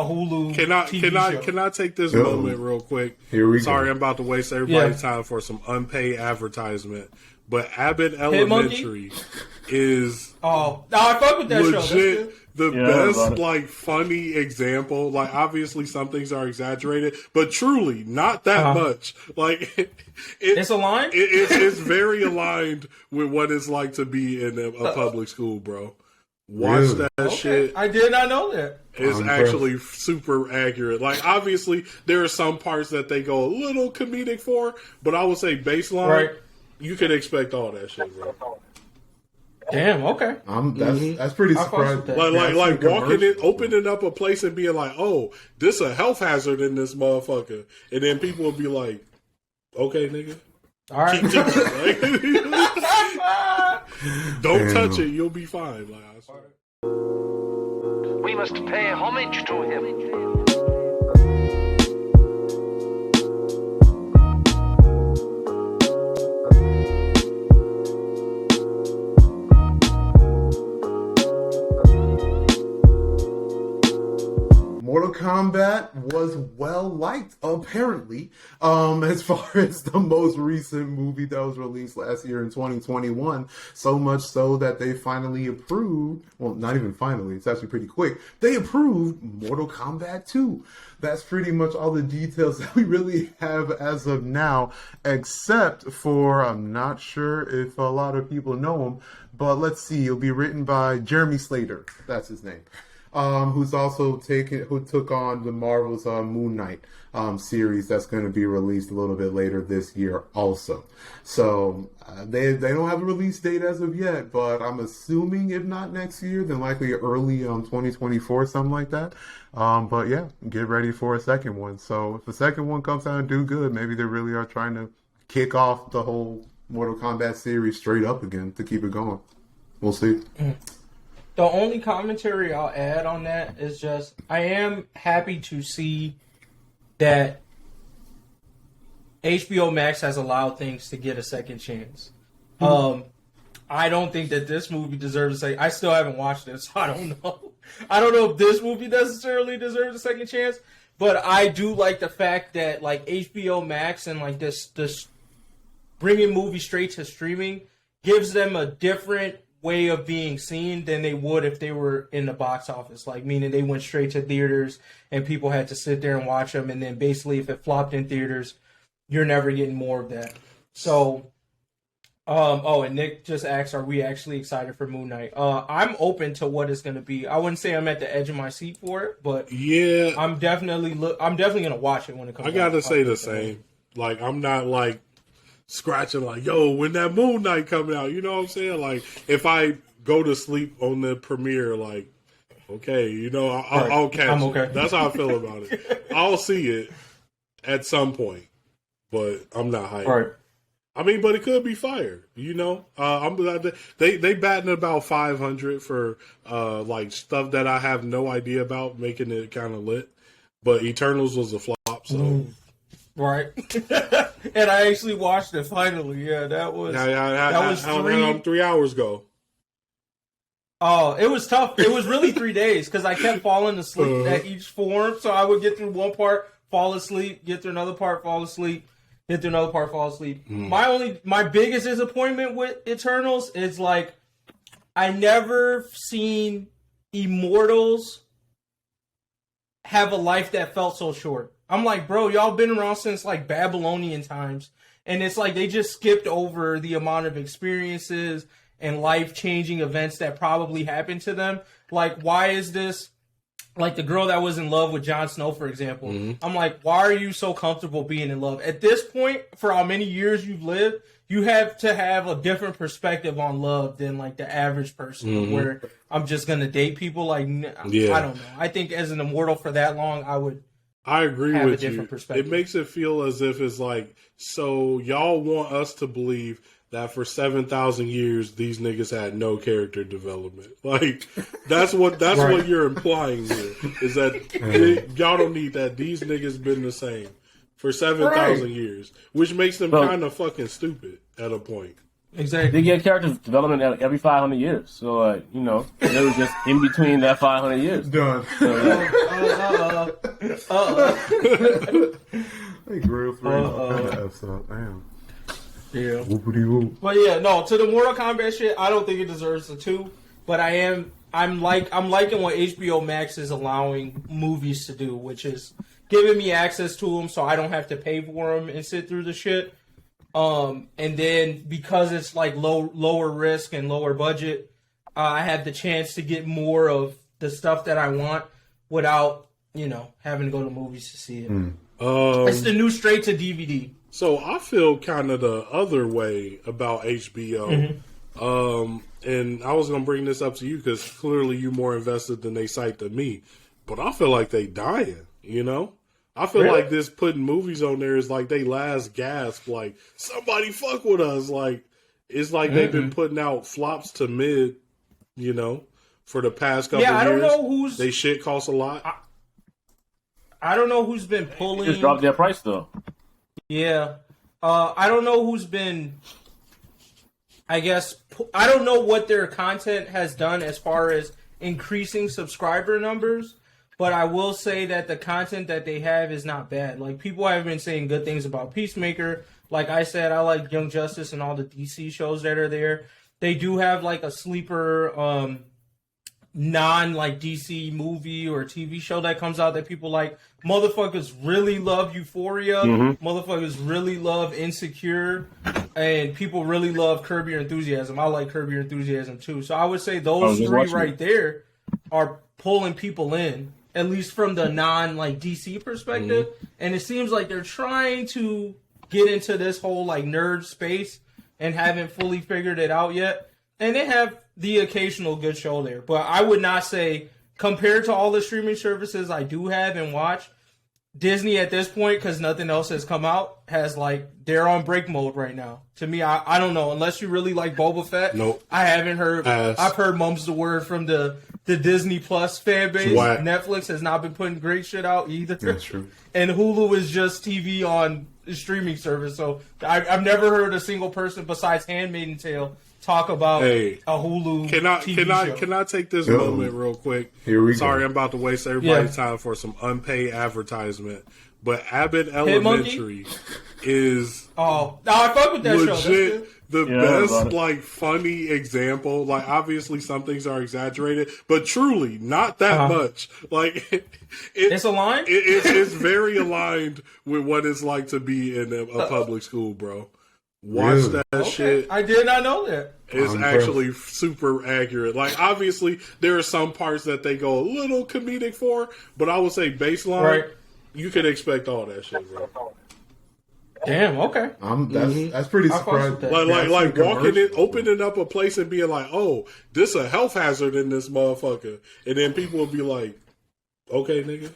a Hulu show. Can I take this moment real quick? Here we go. Sorry, I'm about to waste everybody's time for some unpaid advertisement. But Abbot Elementary is I fuck with that legit show. the best, like, funny example. Like, obviously some things are exaggerated, but truly not that much. Like, it's aligned. It's very aligned with what it's like to be in a public school, bro. Watch that shit. I did not know that. It's actually super accurate. Like, obviously, there are some parts that they go a little comedic for, but I would say baseline, you can expect all that shit, bro. Damn. Okay. That's pretty surprising. Like opening up a place and being like, "Oh, this a health hazard in this motherfucker," and then people will be like, "Okay, nigga." All right. Keep going. Don't touch it. You'll be fine. Like, I swear. We must pay homage to him. Mortal Kombat was well liked, apparently, as far as the most recent movie that was released last year in 2021. So much so that they finally approved, well, not even finally, it's actually pretty quick, they approved Mortal Kombat 2. That's pretty much all the details that we really have as of now, except for, I'm not sure if a lot of people know him, but let's see, it'll be written by Jeremy Slater, that's his name. Who took on the Marvel's Moon Knight series that's going to be released a little bit later this year also. So they don't have a release date as of yet, but I'm assuming if not next year, then likely early 2024, something like that. But yeah, get ready for a second one. So if the second one comes out and do good, maybe they really are trying to kick off the whole Mortal Kombat series straight up again to keep it going. We'll see. The only commentary I'll add on that is just I am happy to see that HBO Max has allowed things to get a second chance. I don't think that this movie deserves a second. I still haven't watched it, so I don't know. I don't know if this movie necessarily deserves a second chance, but I do like the fact that like HBO Max and like this bringing movies straight to streaming gives them a different way of being seen than they would if they were in the box office, like meaning they went straight to theaters and people had to sit there and watch them, and then basically if it flopped in theaters, you're never getting more of that. So and Nick just asked, are we actually excited for Moon Knight? I'm open to what it's going to be. I wouldn't say I'm at the edge of my seat for it, but yeah, I'm definitely going to watch it when it comes out. I gotta say the same. Like, I'm not like scratching like, yo, when that Moon Knight coming out, you know what I'm saying? Like, if I go to sleep on the premiere, like, okay, you know, I'll catch it. That's how I feel about it. I'll see it at some point, but I'm not hyped. Right. I mean, but it could be fire, you know. They batting about 500 for like stuff that I have no idea about, making it kind of lit. But Eternals was a flop, so. Right. And I actually watched it finally. Yeah, that was how 3 hours ago. Oh, it was tough. It was really 3 days because I kept falling asleep at each form. So I would get through one part, fall asleep, get through another part, fall asleep, get through another part, fall asleep. My biggest disappointment with Eternals is like I never seen Immortals have a life that felt so short. I'm like, bro, y'all been around since like Babylonian times, and it's like they just skipped over the amount of experiences and life-changing events that probably happened to them. Like, why is this, like the girl that was in love with Jon Snow, for example, I'm like, why are you so comfortable being in love? At this point, for how many years you've lived, you have to have a different perspective on love than like the average person, where I'm just going to date people. Like, I don't know. I think as an immortal for that long, I agree with you. It makes it feel as if it's like, so y'all want us to believe that for 7,000 years these niggas had no character development. Like, that's what you're implying here, is that y'all don't need that. These niggas been the same for 7,000 years, which makes them kind of fucking stupid at a point. Exactly. They get character development every 500 years. So, you know, they was just in between that 500 years. Done. So, They grilled three episode. Damn. Yeah. Whoopity whoop. But yeah, no, to the Mortal Kombat shit, I don't think it deserves a 2. But I'm liking what HBO Max is allowing movies to do, which is giving me access to them so I don't have to pay for them and sit through the shit. And then because it's like lower risk and lower budget, I have the chance to get more of the stuff that I want without, having to go to movies to see it. It's the new straight to DVD. So I feel kind of the other way about HBO. And I was going to bring this up to you because clearly you're more invested than they cite than me. But I feel like they dying, I feel like this putting movies on there is like they last gasp. Like, somebody fuck with us. Like, it's like they've been putting out flops to mid, for the past couple years. I don't know who's... They shit costs a lot. I don't know who's been pulling... Just dropped their price, though. Yeah. I don't know who's been... I guess... I don't know what their content has done as far as increasing subscriber numbers, but I will say that the content that they have is not bad. Like, people have been saying good things about Peacemaker. Like I said, I like Young Justice and all the DC shows that are there. They do have, like, a sleeper... non-like DC movie or TV show that comes out that people like. Motherfuckers really love Euphoria. Motherfuckers really love Insecure. And people really love Curb Your Enthusiasm. I like Curb Your Enthusiasm too. So I would say those three right there are pulling people in, at least from the non-like DC perspective. And it seems like they're trying to get into this whole like nerd space and haven't fully figured it out yet. And they have the occasional good show there. But I would not say, compared to all the streaming services I do have and watch, Disney at this point, because nothing else has come out, has like, they're on break mode right now. To me, I don't know. Unless you really like Boba Fett. Nope. I haven't heard. I've heard mum's the word from the Disney Plus fan base. Netflix has not been putting great shit out either. That's true. And Hulu is just TV on the streaming service. So I've never heard a single person besides Handmaid's Tale talk about a Hulu TV show. Can I take this moment real quick? Here we go. Sorry, I'm about to waste everybody's time for some unpaid advertisement. But Abbott Elementary is I fuck with that legit show. the best, like, funny example. Like, obviously some things are exaggerated, but truly not that much. Like, it's aligned? It's very aligned with what it's like to be in a public school, bro. Watch that shit. I did not know that. It's actually super accurate. Like, obviously, there are some parts that they go a little comedic for, but I would say baseline, you can expect all that shit, bro. Damn, okay. That's pretty surprising. Like walking in, opening up a place and being like, oh, this a health hazard in this motherfucker. And then people will be like, okay, nigga.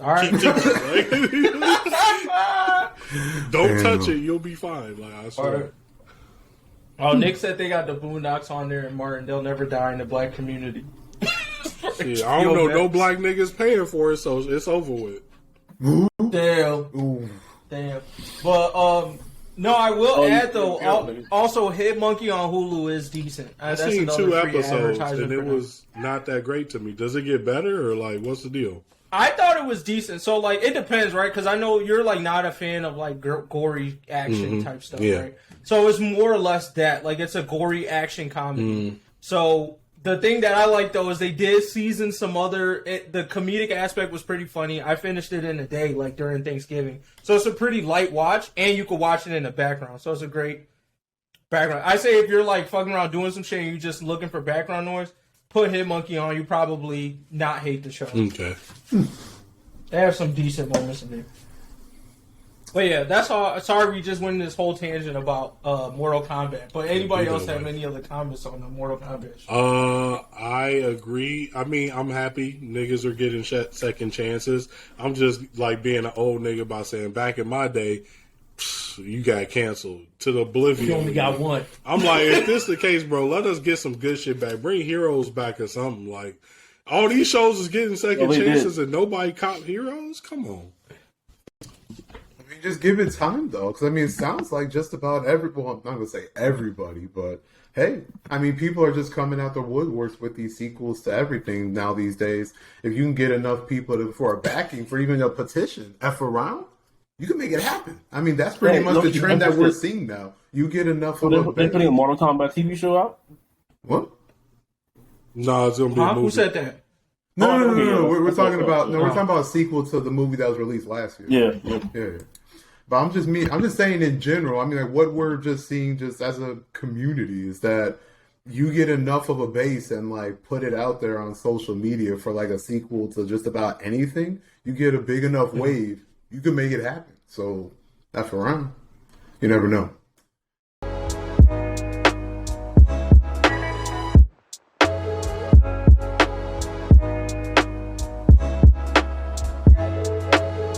All right. Don't touch it. You'll be fine. Like, I swear. Right. Oh, Nick said they got the Boondocks on there, and Martin, they'll never die in the black community. Shit, I don't know. No black niggas paying for it, so it's over with. Damn. But no, I will add though. Also, Hit Monkey on Hulu is decent. I've seen 2 episodes, and it was not that great to me. Does it get better, or like, what's the deal? I thought it was decent. So, like, it depends, right? Because I know you're, like, not a fan of, like, gory action type stuff, right? So, it's more or less that. Like, it's a gory action comedy. So, the thing that I like, though, is they did season some other... the comedic aspect was pretty funny. I finished it in a day, like, during Thanksgiving. So, it's a pretty light watch, and you can watch it in the background. So, it's a great background. I say if you're, like, fucking around doing some shit and you're just looking for background noise... Put Hit Monkey on, you probably not hate the show. Okay. They have some decent moments in there. But yeah, that's all. Sorry we just went in this whole tangent about Mortal Kombat. But anybody else have any other comments on the Mortal Kombat show? I agree. I mean, I'm happy niggas are getting second chances. I'm just like being an old nigga by saying back in my day, you got canceled to the oblivion. You only got one. I'm like, if this the case, bro, let us get some good shit back. Bring Heroes back or something. Like, all these shows is getting second chances and nobody caught Heroes? Come on. I mean, just give it time, though. Because, I mean, it sounds like just about well, I'm not going to say everybody, but Hey, I mean, people are just coming out the woodworks with these sequels to everything now these days. If you can get enough people for a backing, for even a petition, F around, you can make it happen. I mean, that's pretty much the trend that we're seeing now. You get enough of a... They're putting a Mortal Kombat TV show out? What? No, it's gonna be a movie. Who said that? No. We're talking about a sequel to the movie that was released last year. Yeah. But I'm just saying in general. I mean, like what we're just seeing, just as a community, is that you get enough of a base and like put it out there on social media for like a sequel to just about anything. You get a big enough wave, you can make it happen. So that's around. You never know.